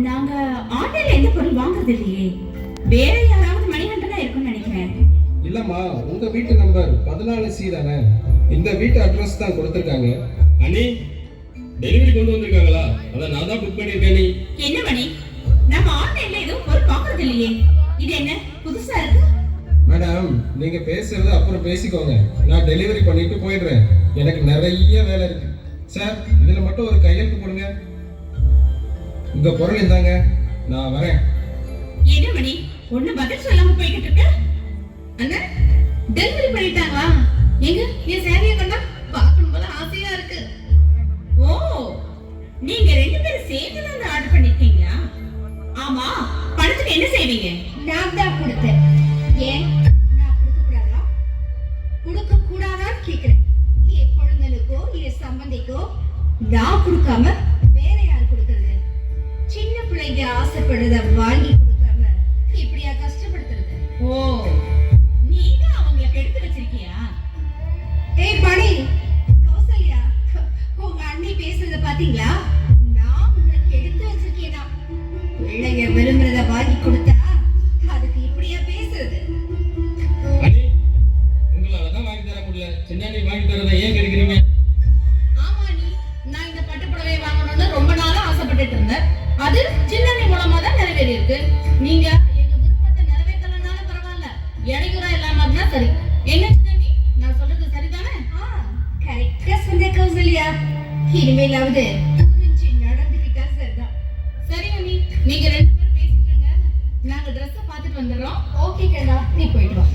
நாங்க ஆன்லைன்ல எந்த பொருள் வாங்குறது இல்லையே. வேற யாராவது மணிகண்டனா இருக்கும்னு நினைக்கிறேன். இல்லம்மா, உங்க வீட்டு நம்பர் 14C தானே? இந்த வீட்டு அட்ரஸ் தான் கொடுத்துருக்காங்க. அண்ணி, டெலிவரி கொண்டு வந்திருக்காங்களா? அதான் நான் தான் புக் பண்ணிருக்கேன். நீ என்ன மணி, நம்ம ஆன்லைன்ல எதுவும் பொருள் வாங்குறது இல்லையே. இது என்ன புதுசா இருக்கு? மேடம், நீங்க பேசுறது அப்புறம் பேசிக்கோங்க. நான் டெலிவரி பண்ணிட்டு போயிடுறேன். எனக்கு நிறைய வேலை இருக்கு. சார், இதுல மட்டும் ஒரு கையெழுத்து போடுங்க. உங்க பொருள் இந்தாங்க, நான் வரேன். என்ன மணி, ஒண்ணு பதில் சொல்லாம போய்கிட்டு இருக்க? அண்ணா, டெலிவரி பண்ணிட்டாங்களா? எங்க என் சேவையை கண்டா பார்க்கணும் போல ஆசையா இருக்கு. ஓ, நீங்க ரெண்டு பேரும் சேர்ந்து தான் ஆர்டர் பண்ணிருக்கீங்களா? ஆமா, பணத்துக்கு என்ன செய்வீங்க? நான் தான் கொடுத்தேன். ஏன் நான் கொடுக்க கூடாதா? கொடுக்க கூடாதான்னு கேக்குறேன். என் குழந்தைகளுக்கோ என் சம்பந்திக்கோ நான் கொடுக்காம வேற யார் கொடுக்கறது? சின்ன பிள்ளைங்க ஆசைப்படுறத வாங்கி கொடுக்காம இப்படியா கஷ்டப்படுத்துறது? ஓ, நீங்க அவங்களுக்கு எடுத்து வச்சிருக்கியா? ஏய் பணி, கௌசல்யா, உங்க அண்ணி பேசுறத பாத்தீங்களா? நான் உங்களுக்கு எடுத்து வச்சிருக்கேனா? பிள்ளைங்க விரும்புறத வாங்கி கொடுத்தா அதுக்கு இப்படியா பேசுறது? அண்ணி, உங்களால தான் வாங்கி தர முடியல. சின்னாடி வாங்கி தரதை ஏன் கெடுக்கிறீங்க? ஆமா நீ, நான் இந்த பட்டு புடவை வாங்கணும்னு ரொம்ப நாளா ஆசைப்பட்டுட்டு இருந்தேன். அது சின்னண்ணி மூலமா தான் நிறைவேறி இருக்கு. நீங்க எங்க விருப்பத்தை நிறைவேற்றலனாலும் பரவாயில்ல, இடையூறா இல்லாம இருந்தா சரி. என்ன சின்னண்ணி, நான் சொல்றது சரிதானே? கரெக்டா சொன்ன கௌசல்யா. இனிமேலாவது புரிஞ்சு நடந்துக்கிட்டா சரிதான். சரி அண்ணி, நீங்க ரெண்டு பேரும் பேசிக்கங்க. நாங்க ட்ரெஸ்ஸை பார்த்துட்டு வந்துடுறோம். ஓகே கண்ணா, நீ போயிட்டு வா.